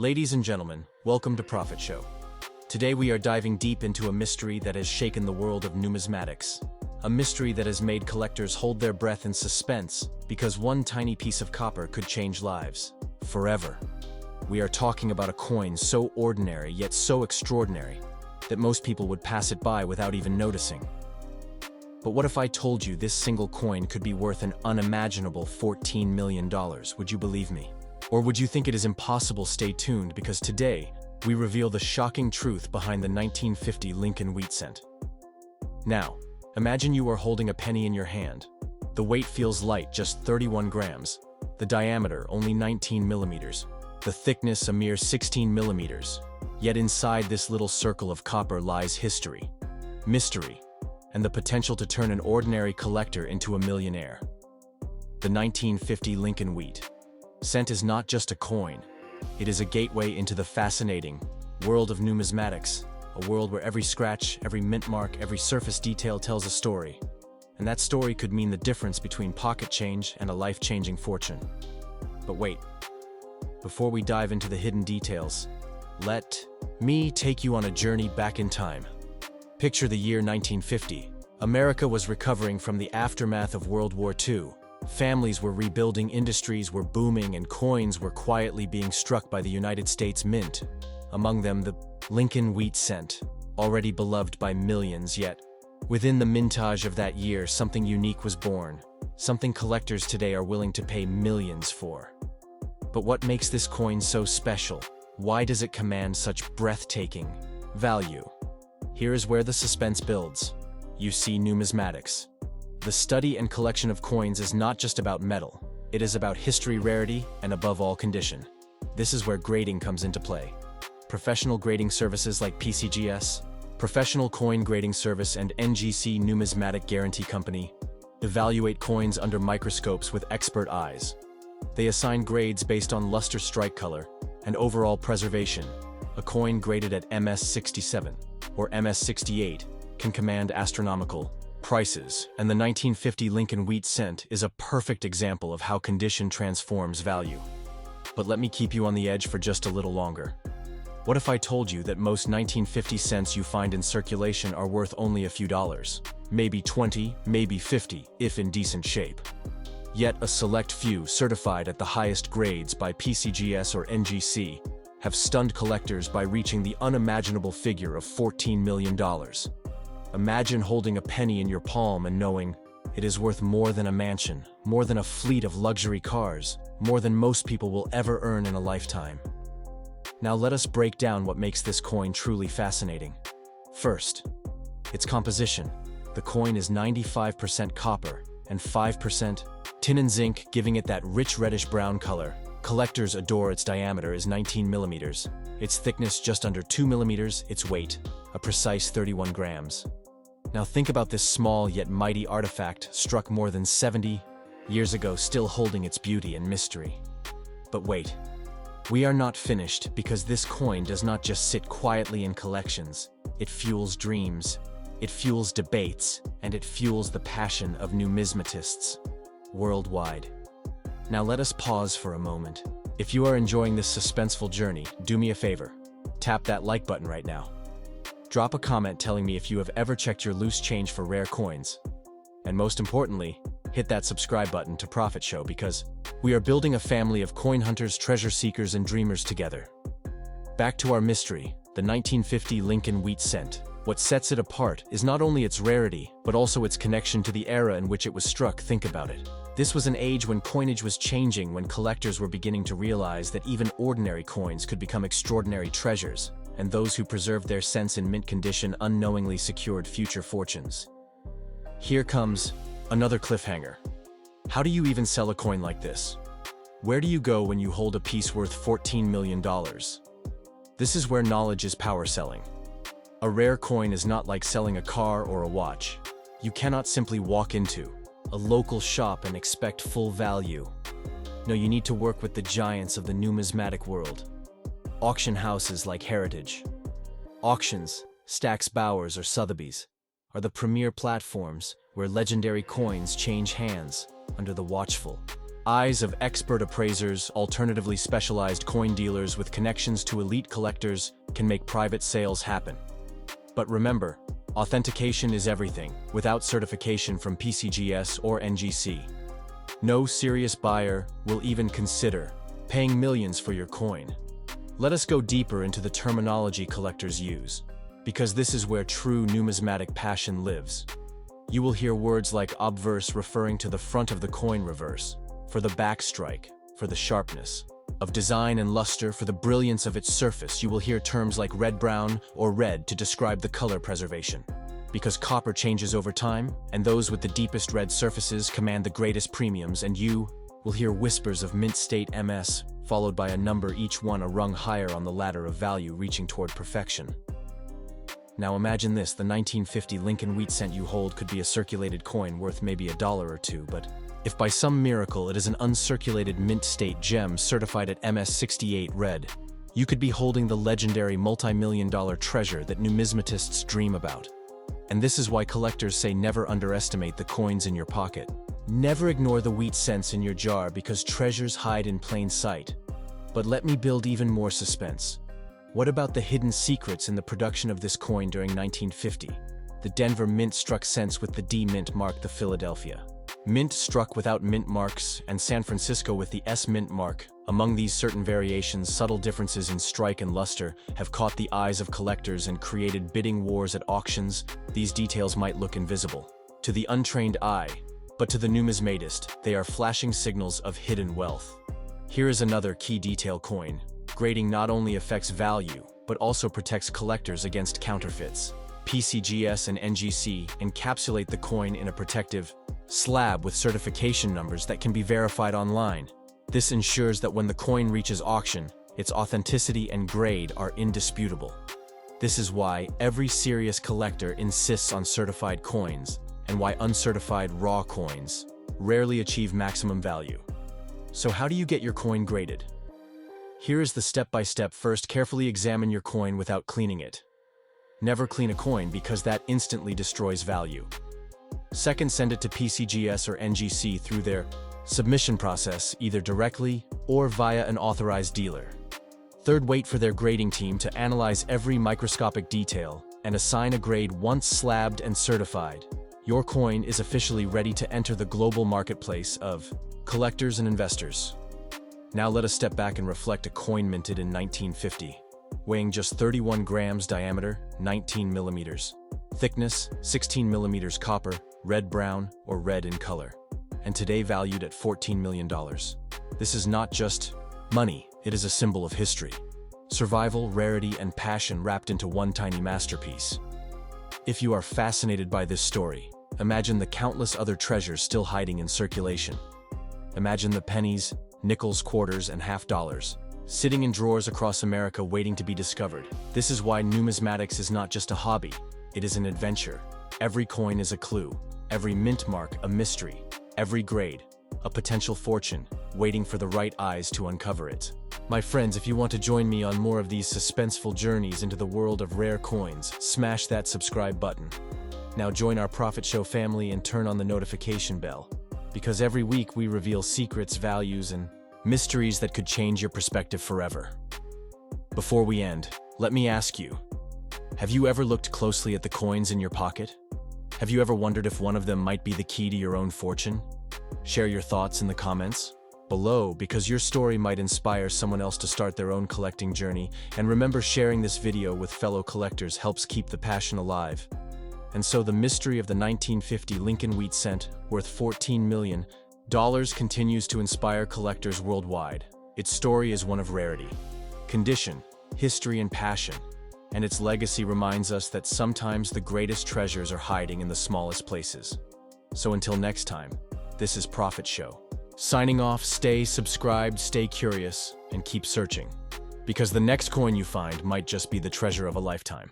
Ladies and gentlemen, welcome to Profit Show. Today we are diving deep into a mystery that has shaken the world of numismatics. A mystery that has made collectors hold their breath in suspense because one tiny piece of copper could change lives forever. We are talking about a coin so ordinary yet so extraordinary that most people would pass it by without even noticing. But what if I told you this single coin could be worth an unimaginable $14 million? Would you believe me? Or would you think it is impossible? Stay tuned, because today we reveal the shocking truth behind the 1950 Lincoln wheat cent. Now, imagine you are holding a penny in your hand. The weight feels light, just 31 grams. The diameter, only 19 millimeters. The thickness, a mere 16 millimeters. Yet inside this little circle of copper lies history, mystery, and the potential to turn an ordinary collector into a millionaire. The 1950 Lincoln wheat cent is not just a coin. It is a gateway into the fascinating world of numismatics, a world where every scratch, every mint mark, every surface detail tells a story. And that story could mean the difference between pocket change and a life-changing fortune. But wait, before we dive into the hidden details, let me take you on a journey back in time. Picture the year 1950. America was recovering from the aftermath of World War II. Families were rebuilding, industries were booming, and coins were quietly being struck by the United States Mint. Among them, the Lincoln wheat cent, already beloved by millions. Yet, within the mintage of that year, something unique was born, something collectors today are willing to pay millions for. But what makes this coin so special? Why does it command such breathtaking value? Here is where the suspense builds. You see, numismatics. The study and collection of coins is not just about metal. It is about history, rarity, and above all, condition. This is where grading comes into play. Professional grading services like PCGS, Professional Coin Grading Service, and NGC Numismatic Guarantee Company evaluate coins under microscopes with expert eyes. They assign grades based on luster, strike color, and overall preservation. A coin graded at MS67 or MS68 can command astronomical prices, and the 1950 Lincoln wheat cent is a perfect example of how condition transforms value. But let me keep you on the edge for just a little longer. What if I told you that most 1950 cents you find in circulation are worth only a few dollars? Maybe 20, maybe 50, if in decent shape. Yet a select few, certified at the highest grades by PCGS or NGC, have stunned collectors by reaching the unimaginable figure of $14 million. Imagine holding a penny in your palm and knowing it is worth more than a mansion, more than a fleet of luxury cars, more than most people will ever earn in a lifetime. Now let us break down what makes this coin truly fascinating. First, its composition. The coin is 95% copper and 5% tin and zinc, giving it that rich reddish-brown color. Collectors adore its diameter is 19 millimeters, its thickness just under 2 millimeters, its weight, a precise 31 grams. Now think about this small yet mighty artifact struck more than 70 years ago, still holding its beauty and mystery. But wait, we are not finished, because this coin does not just sit quietly in collections. It fuels dreams, it fuels debates, and it fuels the passion of numismatists worldwide. Now let us pause for a moment. If you are enjoying this suspenseful journey, do me a favor. Tap that like button right now. Drop a comment telling me if you have ever checked your loose change for rare coins. And most importantly, hit that subscribe button to Profit Show, because we are building a family of coin hunters, treasure seekers, and dreamers together. Back to our mystery, the 1950 Lincoln wheat cent. What sets it apart is not only its rarity, but also its connection to the era in which it was struck. Think about it. This was an age when coinage was changing, when collectors were beginning to realize that even ordinary coins could become extraordinary treasures, and those who preserved their cents in mint condition unknowingly secured future fortunes. Here comes another cliffhanger. How do you even sell a coin like this? Where do you go when you hold a piece worth $14 million? This is where knowledge is power selling. A rare coin is not like selling a car or a watch. You cannot simply walk into a local shop and expect full value. No, you need to work with the giants of the numismatic world. Auction houses like Heritage Auctions, Stack's Bowers, or Sotheby's are the premier platforms where legendary coins change hands under the watchful eyes of expert appraisers, alternatively specialized coin dealers with connections to elite collectors can make private sales happen. But remember, authentication is everything, without certification from PCGS or NGC. No serious buyer will even consider paying millions for your coin. Let us go deeper into the terminology collectors use, because this is where true numismatic passion lives. You will hear words like obverse referring to the front of the coin reverse, for the back strike, for the sharpness of design, and luster for the brilliance of its surface. You will hear terms like red-brown or red to describe the color preservation, because copper changes over time, and those with the deepest red surfaces command the greatest premiums, and you will hear whispers of mint state MS, followed by a number, each one a rung higher on the ladder of value reaching toward perfection. Now imagine this: the 1950 Lincoln wheat cent you hold could be a circulated coin worth maybe $1 or $2, but if by some miracle it is an uncirculated mint state gem certified at MS68 red, you could be holding the legendary multi-million-dollar treasure that numismatists dream about. And this is why collectors say never underestimate the coins in your pocket. Never ignore the wheat cents in your jar, because treasures hide in plain sight. But let me build even more suspense. What about the hidden secrets in the production of this coin during 1950? The Denver Mint struck cents with the D mint mark, the Philadelphia Mint struck without mint marks, and San Francisco with the S mint mark. Among these certain variations, subtle differences in strike and luster have caught the eyes of collectors and created bidding wars at auctions. These details might look invisible to the untrained eye, but to the numismatist, they are flashing signals of hidden wealth. Here is another key detail: coin grading not only affects value, but also protects collectors against counterfeits. PCGS and NGC encapsulate the coin in a protective slab with certification numbers that can be verified online. This ensures that when the coin reaches auction, its authenticity and grade are indisputable. This is why every serious collector insists on certified coins, and why uncertified raw coins rarely achieve maximum value. So how do you get your coin graded? Here is the step-by-step. First, carefully examine your coin without cleaning it. Never clean a coin, because that instantly destroys value. Second, send it to PCGS or NGC through their submission process, either directly or via an authorized dealer. Third, wait for their grading team to analyze every microscopic detail and assign a grade. Once slabbed and certified, your coin is officially ready to enter the global marketplace of collectors and investors. Now let us step back and reflect. A coin minted in 1950, weighing just 31 grams, diameter 19 millimeters, thickness 16 millimeters, copper, red-brown or red in color, and today valued at $14 million. This is not just money, it is a symbol of history, survival, rarity, and passion wrapped into one tiny masterpiece. If you are fascinated by this story, imagine the countless other treasures still hiding in circulation. Imagine the pennies, nickels, quarters, and half dollars sitting in drawers across America waiting to be discovered. This is why numismatics is not just a hobby, it is an adventure. Every coin is a clue, every mint mark a mystery, every grade a potential fortune, waiting for the right eyes to uncover it. My friends, if you want to join me on more of these suspenseful journeys into the world of rare coins, smash that subscribe button. Now join our Profit Show family and turn on the notification bell, because every week we reveal secrets, values, and mysteries that could change your perspective forever. Before we end, let me ask you, have you ever looked closely at the coins in your pocket? Have you ever wondered if one of them might be the key to your own fortune? Share your thoughts in the comments below, because your story might inspire someone else to start their own collecting journey. And remember, sharing this video with fellow collectors helps keep the passion alive. And so the mystery of the 1950 Lincoln wheat cent, worth $14 million, continues to inspire collectors worldwide. Its story is one of rarity, condition, history, and passion, and its legacy reminds us that sometimes the greatest treasures are hiding in the smallest places. So until next time, this is Profit Show, signing off. Stay subscribed, stay curious, and keep searching, because the next coin you find might just be the treasure of a lifetime.